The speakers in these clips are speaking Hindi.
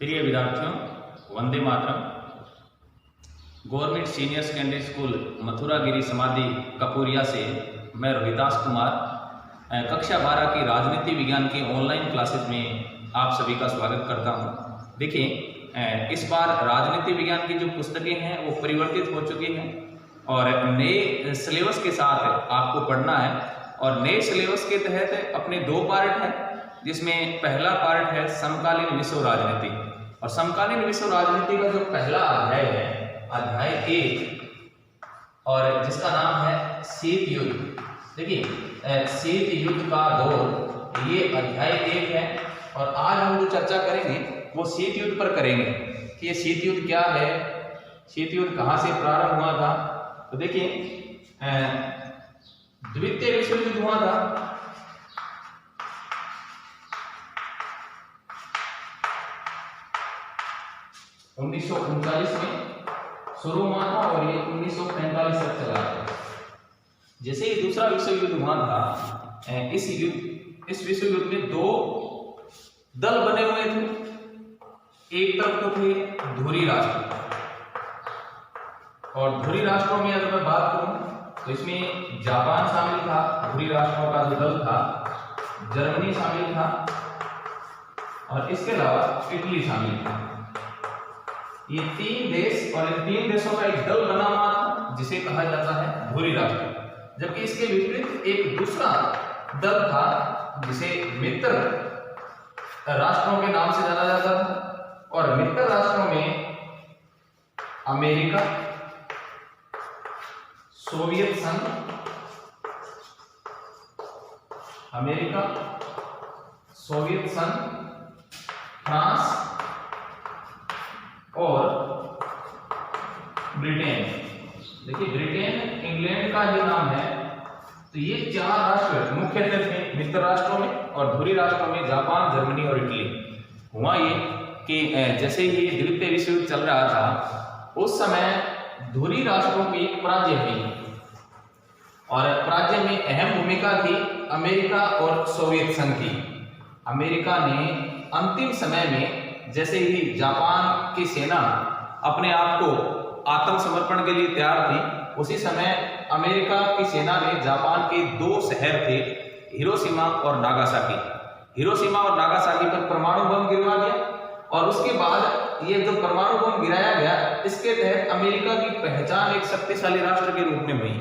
प्रिय विद्यार्थियों, Vande Mataram. Government senior secondary school मथुरागिरी समाधि कपूरिया से मैं रोहितास कुमार कक्षा 12 की राजनीति विज्ञान के ऑनलाइन क्लासेस में आप सभी का स्वागत करता हूं। देखिए, इस बार राजनीति विज्ञान की जो पुस्तकें हैं वो परिवर्तित हो चुकी हैं और नए सिलेबस के साथ आपको पढ़ना है। और नए सिलेबस के तहत अपने दो पार्ट हैं, जिसमें पहला पार्ट है समकालीन विश्व राजनीति। और समकालीन विश्व राजनीति का जो पहला अध्याय है, अध्याय 1, और जिसका नाम है शीत युद्ध। देखिए, शीत युद्ध का दौर, ये अध्याय 1 है। और आज हम जो चर्चा करेंगे वो शीत युद्ध पर करेंगे कि ये शीत युद्ध क्या है, शीत युद्ध कहाँ से प्रारंभ हुआ था। तो देखिए, द्वितीय विश्व युद्ध हुआ था 1939 में शुरू हुआ था और ये 1945 तक चला था। जैसे ही दूसरा विश्व युद्ध हुआ था, इस विश्व युद्ध में दो दल बने हुए थे। एक तरफ तो थे धुरी राष्ट्र, और धुरी राष्ट्रों में अगर मैं बात करूं तो इसमें जापान शामिल था, धुरी राष्ट्रों का जो दल था, जर्मनी शामिल था, और इसके अलावा इटली शामिल था। ये 3 देश, और इन 3 देशों का एक दल बना हुआ था जिसे कहा जाता है धुरी राष्ट्र। जबकि इसके विपरीत एक दूसरा दल था जिसे मित्र राष्ट्रों के नाम से जाना जाता था। और मित्र राष्ट्रों में अमेरिका, सोवियत संघ, फ्रांस और ब्रिटेन। देखिए, ब्रिटेन इंग्लैंड का जो नाम है, तो ये 4 राष्ट्र मुख्यतः थे मित्र राष्ट्रों में, और धुरी राष्ट्रों में जापान, जर्मनी और इटली। हुआ ये कि जैसे ही द्वितीय विश्व युद्ध चल रहा था, उस समय धुरी राष्ट्रों की एक पराजय हुई, और पराजय में अहम भूमिका थी अमेरिका और सोवियत संघ की। अमेरिका ने अंतिम समय में, जैसे ही जापान की सेना अपने आप को आत्मसमर्पण के लिए तैयार थी, उसी समय अमेरिका की सेना ने जापान के 2 शहर थे, हिरोशिमा और नागासाकी। हिरोशिमा और नागासाकी पर परमाणु बम गिरवा दिया, और उसके बाद ये जो परमाणु बम गिराया गया, इसके तहत अमेरिका की पहचान एक शक्तिशाली राष्ट्र के रूप में हुई।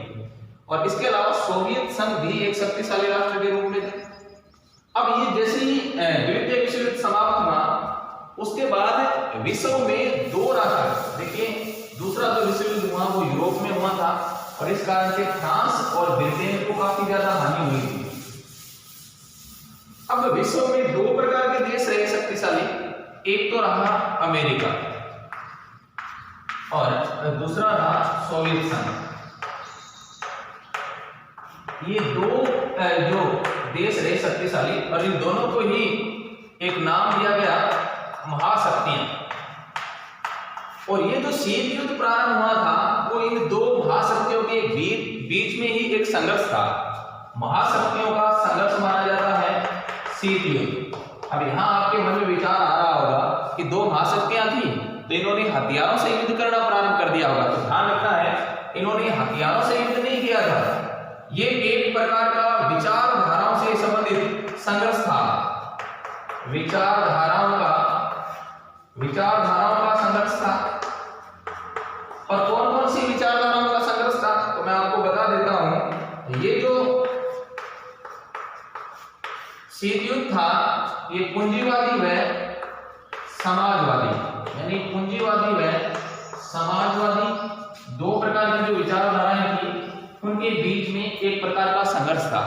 और इसके अलावा सोवियत संघ भी एक शक्तिशाली राष्ट्र के रूप में थे। अब ये जैसे ही द्वितीय विश्व युद्ध समाप्त हुआ, उसके बाद विश्व में 2 राष्ट्र, देखिए, दूसरा जो विश्व युद्ध हुआ वो यूरोप में हुआ था, और इस कारण से फ्रांस और ब्रिटेन को काफी ज्यादा हानि हुई थी। अब विश्व में 2 प्रकार के देश रहे शक्तिशाली, एक तो रहा अमेरिका और दूसरा रहा सोवियत संघ। ये 2 जो देश रहे शक्तिशाली, और इन दोनों को ही एक नाम दिया गया महाशक्तियां। और ये जो शीत युद्ध प्रारंभ हुआ था, वो इन 2 महाशक्तियों के बीच में ही एक संघर्ष था। महाशक्तियों का संघर्ष माना जाता है शीत युद्ध। अब यहाँ आपके मन में विचार आ रहा होगा कि 2 महाशक्तियां थी, तो इन्होंने हथियारों से युद्ध करना प्रारंभ कर दिया होगा। तो ध्यान रखना है, इन्होंने हथियारों से युद्ध नहीं किया था। ये एक प्रकार का विचारधाराओं से संबंधित संघर्ष था। विचारधाराओं का संघर्ष था। और कौन कौन सी विचारधाराओं का संघर्ष था, तो मैं आपको बता देता हूं। ये जो शीत युद्ध था, ये पूंजीवादी व समाजवादी, यानी पूंजीवादी व समाजवादी 2 प्रकार की जो विचारधाराएं थी, उनके बीच में एक प्रकार का संघर्ष था।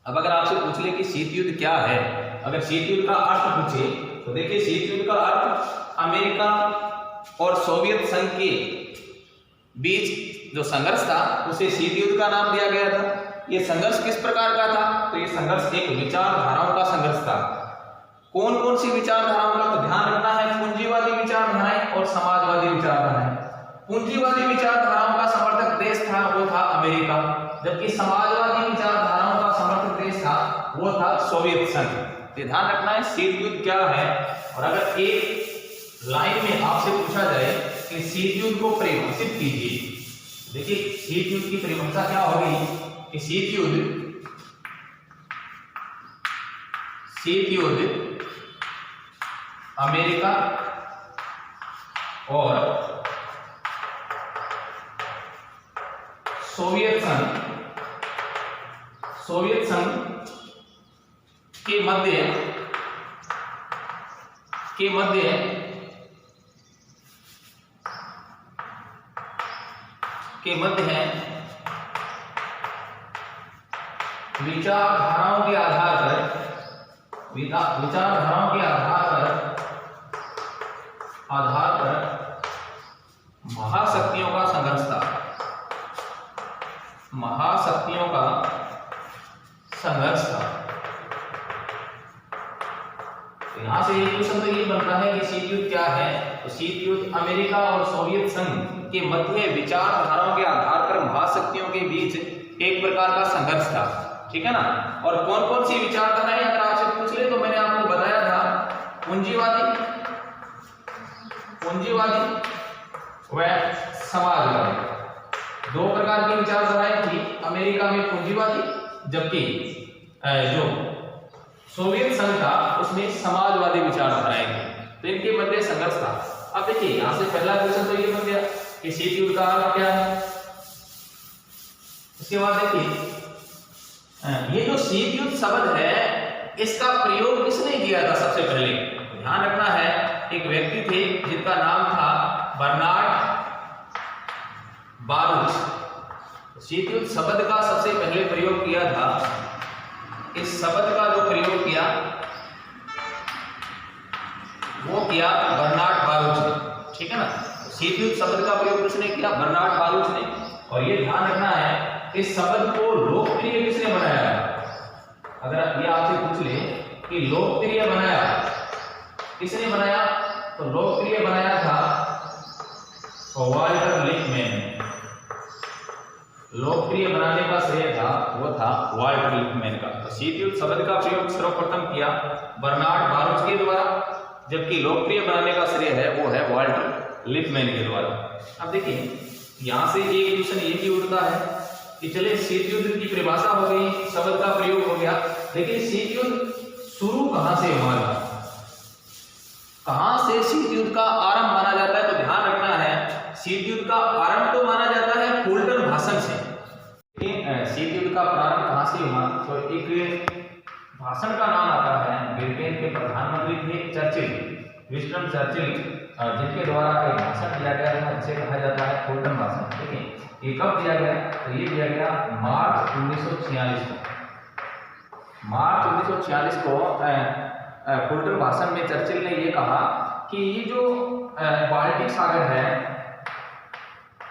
अब अगर आपसे पूछ ले कि शीत युद्ध क्या है, अगर शीत युद्ध का अर्थ पूछे, तो देखिए, शीत युद्ध का अर्थ अमेरिका और सोवियत संघ के बीच जो संघर्ष था, उसे शीत युद्ध का नाम दिया गया था। यह संघर्ष किस प्रकार का था, तो यह संघर्ष एक विचारधाराओं का संघर्ष था। कौन कौन सी विचारधाराओं का, तो ध्यान रखना है, पूंजीवादी विचारधाराएं और समाजवादी विचारधाराएं। पूंजीवादी विचारधाराओं का समर्थक देश था वो था अमेरिका, जबकि समाजवादी विचारधाराओं का समर्थक देश था वो था सोवियत संघ। ध्यान रखना है शीत युद्ध क्या है, और अगर अगर एक लाइन में आपसे पूछा जाए कि शीत युद्ध को परिभाषित कीजिए, देखिए शीत युद्ध की परिभाषा क्या होगी कि शीत युद्ध अमेरिका और सोवियत संघ के मध्य है विचारधाराओं के आधार पर महाशक्तियों का संघर्ष था। यहां से ये क्वेश्चन तो ये बनता है कि शीत युद्ध क्या है, तो शीत युद्ध अमेरिका और सोवियत संघ के मध्य विचारधाराओं के आधार पर महाशक्तियों के बीच एक प्रकार का संघर्ष था, ठीक है ना। और कौन कौन सी विचारधाराएं अगर आपसे पूछ ले तो मैंने आपको बताया था पूंजीवादी व समाजवादी, दो प्रकार की विचारधाराएं थी। अमेरिका में पूंजीवादी, जबकि जो सोवियत संघ था उसमें समाजवादी विचारधाराएं थी, तो इनके मध्य संघर्ष था। अब देखिए यहां से पहला क्वेश्चन तो ये बन गया कि शीत युद्ध का अर्थ क्या है। इसके बाद देखिए ये जो शीत युद्ध शब्द है इसका प्रयोग किसने किया था सबसे पहले, ध्यान रखना है एक व्यक्ति थे जिनका नाम था बर्नार्ड बारूच। शीत युद्ध शब्द का सबसे पहले प्रयोग किया था, इस शब्द का जो प्रयोग किया वो किया बर्नार्ड बारूच ने, ठीक है ना। शीत युद्ध शब्द का प्रयोग किसने किया, बर्नार्ड बारूच ने। और ये ध्यान रखना है इस शब्द को लोकप्रिय किसने बनाया, अगर ये आपसे पूछ ले कि लोकप्रिय बनाया किसने बनाया, तो लोकप्रिय बनाया था वाल्टर लिपमैन। लोकप्रिय बनाने का श्रेय था वो था वाल्टर लिपमैन का। तो शीत युद्ध शब्द का प्रयोग सर्वप्रथम किया बर्नार्ड बारूच के द्वारा, जबकि लोकप्रिय बनाने का श्रेय है वो है वाल्टर लिपमैन के द्वारा। अब देखिए यहां से एक क्वेश्चन ये भी उठता है कि चले शीत युद्ध की परिभाषा हो गई, शब्द का प्रयोग हो गया, लेकिन शीत युद्ध शुरू कहां से हुआ था, कहां से शीत युद्ध का आरंभ माना जाता है। तो ध्यान रखना है शीत युद्ध का आरंभ तो माना जाता है फुलटन भाषण से। शीत युद्ध का प्रारंभ कहां से हुआ, तो एक भाषण का नाम आता है, ब्रिटेन के प्रधानमंत्री थे चर्चिल, विंस्टन चर्चिल, जिनके द्वारा एक भाषण दिया गया था जिसे कहा जाता है फुलटन भाषण। देखिए ये कब दिया गया, तो ये दिया गया मार्च 1946 को। मार्च 1946 को फुलटन भाषण में चर्चिल ने ये कहा कि ये जो बाल्टिक सागर है,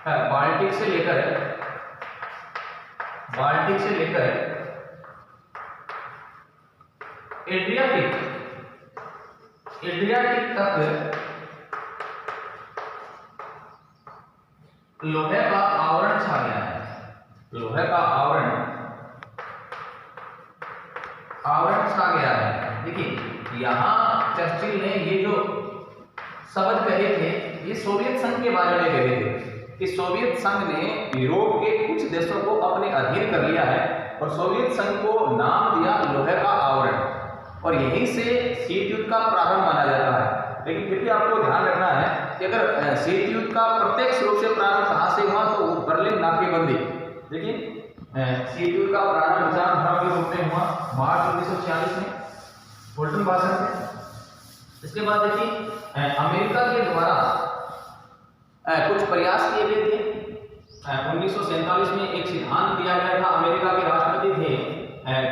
बाल्टिक से लेकर एड्रियाटिक तक लोहे का आवरण छा गया है। लोहे का आवरण छा गया है। देखिए यहां चर्चिल ने ये जो शब्द कहे थे ये सोवियत संघ के बारे में कहे थे कि सोवियत संघ ने यूरोप के कुछ देशों को अपने अधीन कर लिया है और सोवियत संघ को नाम दिया लोहे का आवरण, और यहीं से शीत युद्ध का प्रारंभ माना जाता है। लेकिन फिर भी आपको ध्यान रखना है कि अगर शीत युद्ध का प्रत्यक्ष रूप से प्रारंभ कहां से हुआ, तो वो बर्लिन नाकेबंदी। देखिए शीत युद्ध का प्रारंभ विचारधारा के रूप में हुआ मार्च 1946 में फुलटन भाषण से। इसके बाद देखिए अमेरिका के द्वारा कुछ प्रयास किए गए थे। 1947 में एक सिद्धांत दिया गया था, अमेरिका के राष्ट्रपति थे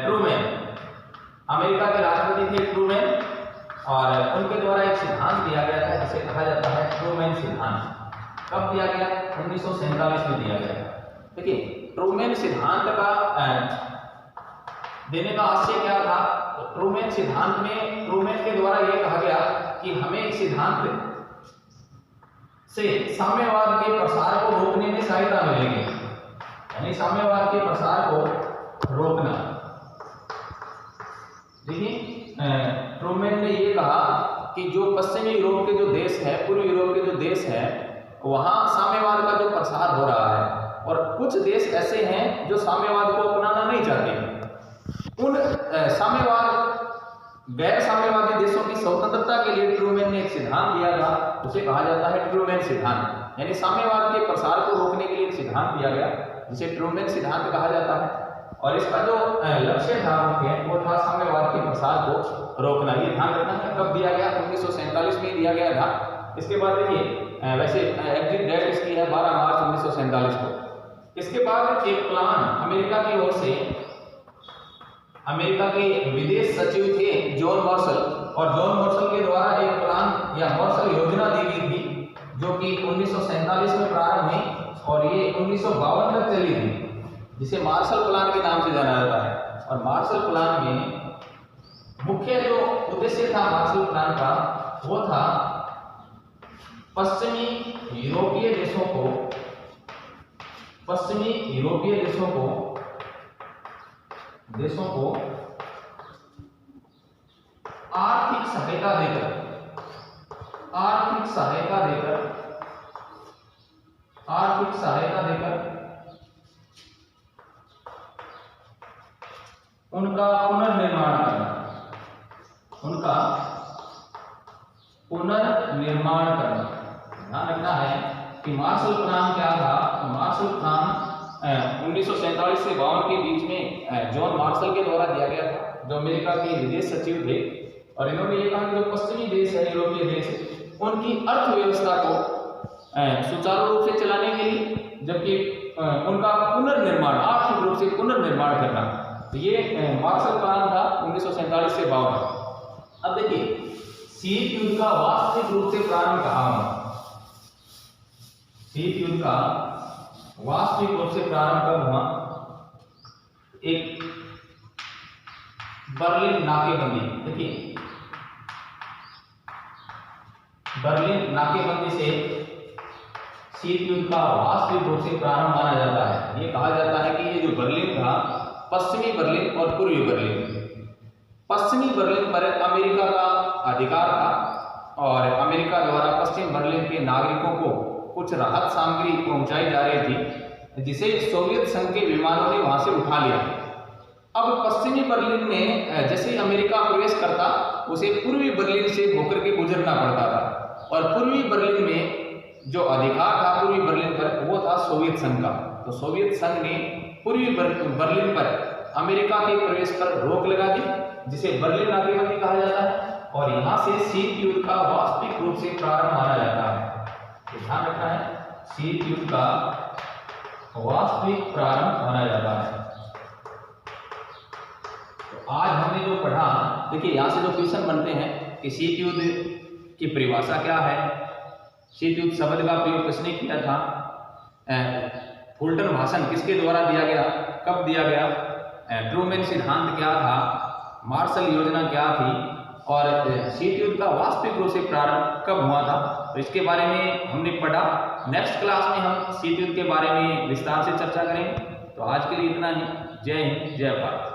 ट्रूमैन, अमेरिका के राष्ट्रपति थे ट्रूमैन, और उनके द्वारा एक सिद्धांत दिया गया था जिसे कहा जाता है ट्रूमैन सिद्धांत। कब दिया गया, 1947 में दिया गया। देखिए ट्रूमैन सिद्धांत का देने का आशय क्या था, तो ट्रूमैन सिद्धांत में ट्रूमैन के द्वारा यह कहा गया कि हमें इस सिद्धांत से साम्यवाद के प्रसार को रोकने में सहायता मिलेगी, यानी साम्यवाद के प्रसार को रोकना। देखिए ट्रूमैन ने ये कहा कि जो पश्चिमी यूरोप के जो देश है, पूर्वी यूरोप के जो देश है, वहाँ साम्यवाद का जो प्रसार हो रहा है और कुछ देश ऐसे हैं जो साम्यवाद को अपनाना नहीं चाहते। उन साम्यवाद गैर साम्यवादी देशों की स्वतंत्रता के लिए ट्रूमैन ने एक सिद्धांत दिया था, उसे कहा जाता है ट्रूमैन सिद्धांत। यानी साम्यवाद के प्रसार को रोकने के लिए एक सिद्धांत दिया गया जिसे ट्रूमैन सिद्धांत कहा जाता है। और इसका जो लक्ष्य था वो था साम्यवाद के प्रसार को रोकना। ये ध्यान रखना है कब दिया गया, 1947 में दिया गया था। इसके बाद देखिए वैसे एग्जिट डेट इसकी है 12 मार्च 1947 को। इसके बाद एक प्लान अमेरिका की ओर से, अमेरिका के विदेश सचिव थे जॉन मार्शल, और जॉन मार्शल के द्वारा एक प्लान या मार्शल योजना दी गई थी जो कि 1947 में प्रारंभ हुई और ये 1952 तक चली थी, जिसे मार्शल प्लान के नाम से जाना जाता है। और मार्शल प्लान में मुख्य जो उद्देश्य था मार्शल प्लान का वो था पश्चिमी यूरोपीय देशों को आर्थिक सहायता देकर उनका पुनर्निर्माण करना। ध्यान रखना है कि मार्शल प्लान क्या था। मार्शल प्लान 1947 से 52 के बीच में जॉन मार्शल के द्वारा दिया गया था, जो अमेरिका के विदेश सचिव थे। और इन्होंने ये कहा कि जो पश्चिमी देश है, यूरोपीय देश, उनकी अर्थव्यवस्था को सुचारू रूप से चलाने के लिए, जबकि उनका पुनर्निर्माण, आर्थिक रूप से पुनर्निर्माण करना, तो ये मार्शल प्लान था 1947 से 52। अब देखिए शीत युद्ध का वास्तविक रूप से प्रारंभ कहाँ हुआ? शीत युद्ध का वास्तविक रूप से प्रारंभ कब हुआ? एक बर्लिन नाकेबंदी, देखिए बर्लिन नाकेबंदी से शीत युद्ध का वास्तविक रूप से प्रारंभ माना जाता है। ये कहा जाता है कि ये जो बर्लिन था, पश्चिमी बर्लिन और पूर्वी बर्लिन, पश्चिमी बर्लिन पर अमेरिका का अधिकार था और अमेरिका द्वारा पश्चिम बर्लिन के नागरिकों को कुछ राहत सामग्री पहुंचाई जा रही थी, जिसे सोवियत संघ के विमानों ने वहां से उठा लिया। अब पश्चिमी बर्लिन में जैसे ही अमेरिका प्रवेश करता, उसे पूर्वी बर्लिन से होकर के गुजरना पड़ता था। और पूर्वी बर्लिन में जो अधिकार था पूर्वी बर्लिन पर, वो था सोवियत संघ का। तो सोवियत संघ ने पूर्वी बर्लिन पर अमेरिका के प्रवेश पर रोक लगा दी, जिसे बर्लिन नाकेबंदी कहा जाता है। और यहाँ से शीत युद्ध का वास्तविक रूप से प्रारंभ माना जाता है। तो ध्यान रखना है, शीत युद्ध का वास्तविक प्रारंभ माना जाता है। तो आज हमने जो पढ़ा, देखिए यहाँ से जो क्वेश्चन बनते हैं कि शीत युद्ध की परिभाषा क्या है, शीत युद्ध शब्द का प्रयोग किसने किया था, फुलटन भाषण किसके द्वारा दिया गया, कब दिया गया, ट्रूमैन सिद्धांत क्या था, मार्शल योजना क्या थी, और शीत युद्ध का वास्तविक रूप से प्रारंभ कब हुआ था, तो इसके बारे में हमने पढ़ा। नेक्स्ट क्लास में हम शीत युद्ध के बारे में विस्तार से चर्चा करेंगे। तो आज के लिए इतना ही। जय हिंद, जय भारत।